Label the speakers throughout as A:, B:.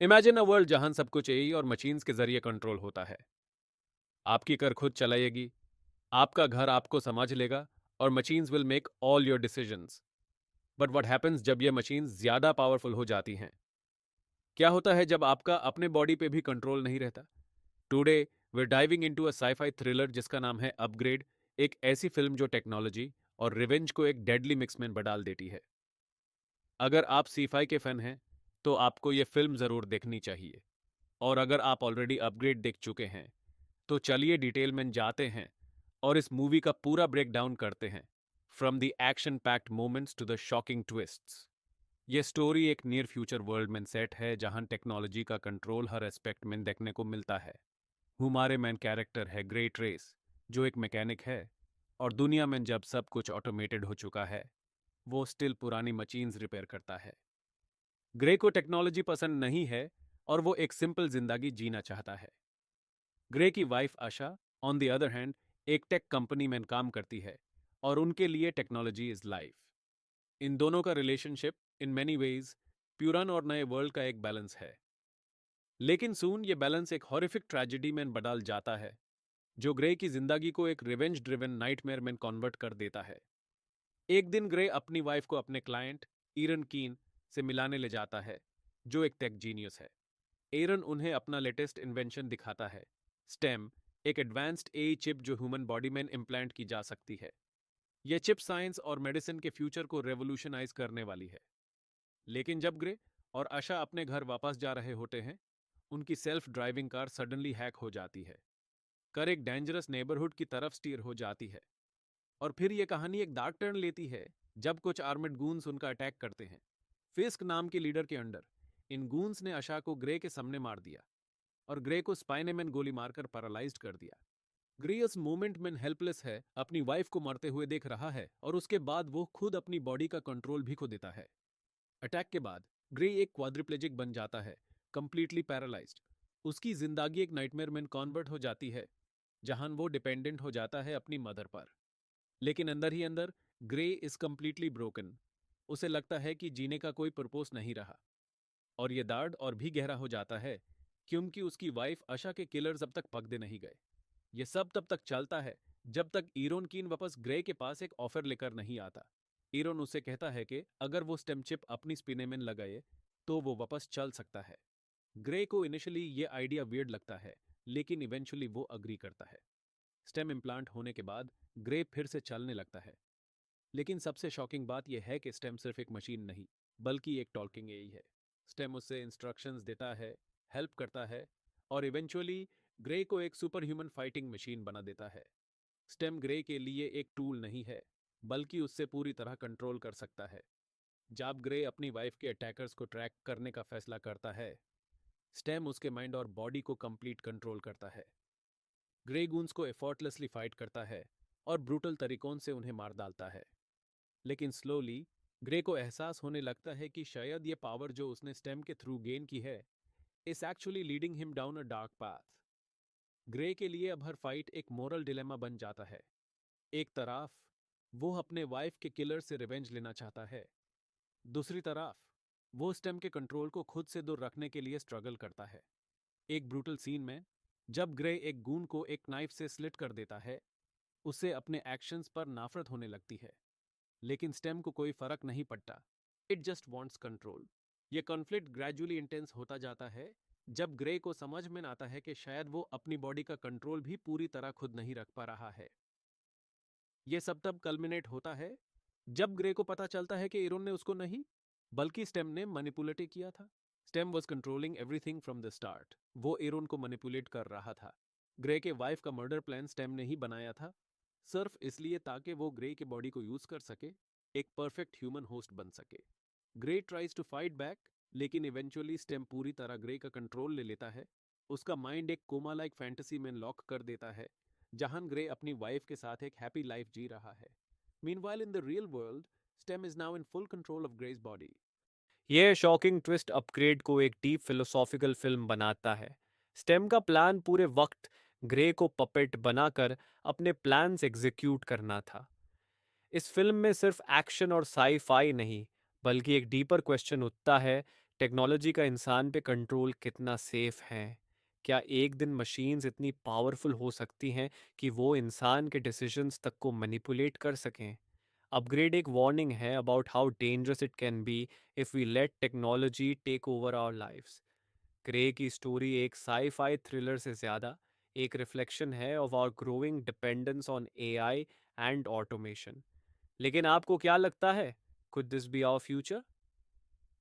A: Imagine a world जहां सब कुछ एआई और मशीन्स के जरिए कंट्रोल होता है। आपकी कार खुद चलाएगी, आपका घर आपको समझ लेगा और machines will make all your decisions. But what happens जब ये मशीन्स ज्यादा पावरफुल हो जाती हैं? क्या होता है जब आपका अपने बॉडी पे भी कंट्रोल नहीं रहता? Today we diving into a sci-fi thriller जिसका नाम है अपग्रेड, एक ऐसी फिल्म जो टेक्नोलॉजी और रिवेंज को एक डेडली मिक्स में बदल देती है। अगर आप सी-फाई के फैन हैं, तो आपको ये फिल्म जरूर देखनी चाहिए। और अगर आप ऑलरेडी अपग्रेड देख चुके हैं, तो चलिए डिटेल में जाते हैं और इस मूवी का पूरा ब्रेक डाउन करते हैं, from the action packed moments to the shocking twists. ये स्टोरी एक नियर फ्यूचर वर्ल्ड में सेट है जहां टेक्नोलॉजी का कंट्रोल हर एस्पेक्ट में देखने को मिलता है। हमारे मेन कैरेक्टर है ग्रे ट्रेस, जो एक मैकेनिक है, और दुनिया में जब सब कुछ ऑटोमेटेड हो चुका है, वो स्टिल पुरानी मशीन्स रिपेयर करता है। ग्रे को टेक्नोलॉजी पसंद नहीं है और वो एक सिंपल जिंदगी जीना चाहता है। ग्रे की wife Asha, on the other hand, एक टेक कंपनी में काम करती है और उनके लिए टेक्नोलॉजी इज लाइफ। इन दोनों का रिलेशनशिप इन मेनी वेज पुरान और नए वर्ल्ड का एक बैलेंस है। लेकिन सून ये बैलेंस एक हॉरिफिक ट्रेजेडी में बदल जाता है, जो ग्रे की जिंदगी को एक रिवेंज ड्रिवन नाइटमेयर में कन्वर्ट कर देता है। एक दिन ग्रे अपनी वाइफ को अपने क्लाइंट ईरन कीन से मिलाने ले जाता है, जो एक टेक जीनियस है। एरन उन्हें अपना लेटेस्ट इन्वेंशन दिखाता है, स्टेम, एक एडवांस्ड एआई चिप जो ह्यूमन बॉडी में इम्प्लांट की जा सकती है। यह चिप साइंस और मेडिसिन के फ्यूचर को रेवोल्यूशनाइज करने वाली है। लेकिन जब ग्रे और आशा अपने घर वापस जा रहे होते हैं, उनकी self driving car suddenly hack हो जाती है, कार एक डेंजरस नेबरहुड की तरफ स्टीयर हो जाती है। और फिर यह कहानी एक डार्क टर्न लेती है जब कुछ आर्मेड गूंस उनका अटैक करते हैं, फिस्क नाम के लीडर के अंडर। इन गूंस ने आशा को ग्रे के सामने मार दिया और ग्रे को स्पाइनेमैन गोली मारकर पैरालाइज्ड कर दिया। ग्रे इस मोमेंट में हेल्पलेस है, अपनी वाइफ को मरते हुए देख रहा है और उसके बाद वो खुद अपनी बॉडी का कंट्रोल भी खो देता है। अटैक के बाद ग्रे एक क्वाड्रिप्लेजिक बन जाता है, कंप्लीटली पैरालाइज्ड। उसकी जिंदगी एक नाइटमेयर में कन्वर्ट हो जाती है, जहां वो डिपेंडेंट हो जाता है अपनी मदर पर। लेकिन अंदर ही अंदर ग्रे इज कंप्लीटली ब्रोकन। उसे लगता है कि जीने का कोई पर्पस नहीं रहा। और ये दर्द और भी गहरा हो जाता है, क्योंकि उसकी वाइफ आशा के किलर्स अब तक पकड़े नहीं गए। ये सब तब तक चलता है जब तक ईरोन कीन वापस ग्रे के पास एक ऑफर लेकर नहीं आता। ईरोन उसे कहता है कि अगर वो स्टेम चिप अपनी स्पिने में लगाए तो वो वापस चल सकता है। ग्रे को इनिशियली ये आइडिया वियर्ड लगता है, लेकिन इवेंचुअली वो अग्री करता है। स्टेम इम्प्लांट होने के बाद ग्रे फिर से चलने लगता है। लेकिन सबसे शॉकिंग बात यह है कि स्टेम सिर्फ एक मशीन नहीं, बल्कि एक टॉकिंग एआई है। स्टेम उससे इंस्ट्रक्शंस देता है, हेल्प करता है और इवेंचुअली ग्रे को एक सुपर ह्यूमन फाइटिंग मशीन बना देता है। स्टेम ग्रे के लिए एक टूल नहीं है, बल्कि उससे पूरी तरह कंट्रोल कर सकता है। जब ग्रे अपनी वाइफ के अटैकर्स को ट्रैक करने का फैसला करता है, स्टेम उसके माइंड और बॉडी को कंप्लीट कंट्रोल करता है। ग्रे गूंस को एफर्टलेसली फाइट करता है और ब्रूटल तरीकों से उन्हें मार डालता है। लेकिन स्लोली ग्रे को एहसास होने लगता है कि शायद ये पावर जो उसने स्टेम के थ्रू गेन की है is actually leading him down a dark path. Grey के लिए अब हर फाइट एक मोरल डिलेमा बन जाता है। एक तरफ वो अपने वाइफ के किलर से रिवेंज लेना चाहता है, दूसरी तरफ वो स्टेम के कंट्रोल को खुद से दूर रखने के लिए स्ट्रगल करता है। एक ब्रूटल सीन में जब ग्रे एक गून को एक नाइफ से स्लिट कर देता है, उसे अपने एक्शंस पर नाफरत होने लगती है। लेकिन स्टेम को कोई फर्क नहीं पड़ता, इट जस्ट वांट्स कंट्रोल। यह कॉन्फ्लिक्ट ग्रेजुअली इंटेंस होता जाता है जब ग्रे को समझ में आता है कि शायद वो अपनी बॉडी का कंट्रोल भी पूरी तरह खुद नहीं रख पा रहा है। यह सब तब कल्मिनेट होता है जब ग्रे को पता चलता है कि एरोन ने उसको नहीं, बल्कि स्टेम ने मैनिपुलेट किया था। Stem was controlling everything from the start. वो एरोन को मैनिपुलेट कर रहा था। ग्रे के वाइफ का मर्डर प्लान स्टेम ने ही बनाया था, सिर्फ इसलिए ताकि वो ग्रे के बॉडी को यूज कर सके, एक परफेक्ट ह्यूमन होस्ट बन सके। Grey tries to fight back, लेकिन इवेंचुअली स्टेम पूरी तरह ग्रे का कंट्रोल ले लेता है। उसका माइंड एक कोमा लाइक फैंटेसी में लॉक कर देता है, जहां ग्रे अपनी वाइफ के साथ एक हैप्पी लाइफ जी रहा है। Meanwhile in the real world, stem is now in full control of grace body. यह शॉकिंग ट्विस्ट अपग्रेड को एक डीप फिलोसॉफिकल फिल्म बनाता है। स्टेम का प्लान पूरे वक्त ग्रे को पपेट बनाकर अपने प्लान्स एग्जीक्यूट करना था। इस फिल्म में सिर्फ एक्शन और साई फाई नहीं, बल्कि एक डीपर क्वेश्चन उठता है टेक्नोलॉजी का इंसान पे कंट्रोल कितना सेफ है? क्या एक दिन मशीन्स इतनी पावरफुल हो सकती हैं कि वो इंसान के डिसीजंस तक को मैनिपुलेट कर सकें? अपग्रेड एक वार्निंग है about how dangerous it can be if we let technology take over our lives. Grey की स्टोरी एक साई-फाई थ्रिलर से ज़्यादा एक रिफ्लेक्शन है of our growing dependence on AI and automation. लेकिन आपको क्या लगता है? Could this be our future?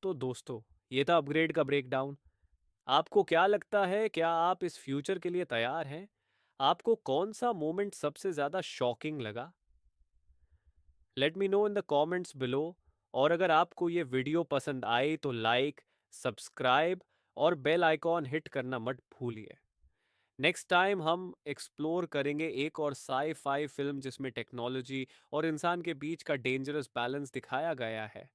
A: तो दोस्तों, ये था अपग्रेड का ब्रेकडाउन। आपको क्या लगता है, क्या आप इस फ्यूचर के लिए तैयार हैं? आपको कौन सा मोमेंट सबसे ज़्यादा शॉकिंग लगा? Let me know in the comments below. और अगर आपको ये वीडियो पसंद आई तो लाइक, सब्सक्राइब और बेल आइकॉन हिट करना मत भूलिए। नेक्स्ट टाइम हम एक्सप्लोर करेंगे एक और साई फाई फिल्म जिसमें टेक्नोलॉजी और इंसान के बीच का डेंजरस बैलेंस दिखाया गया है।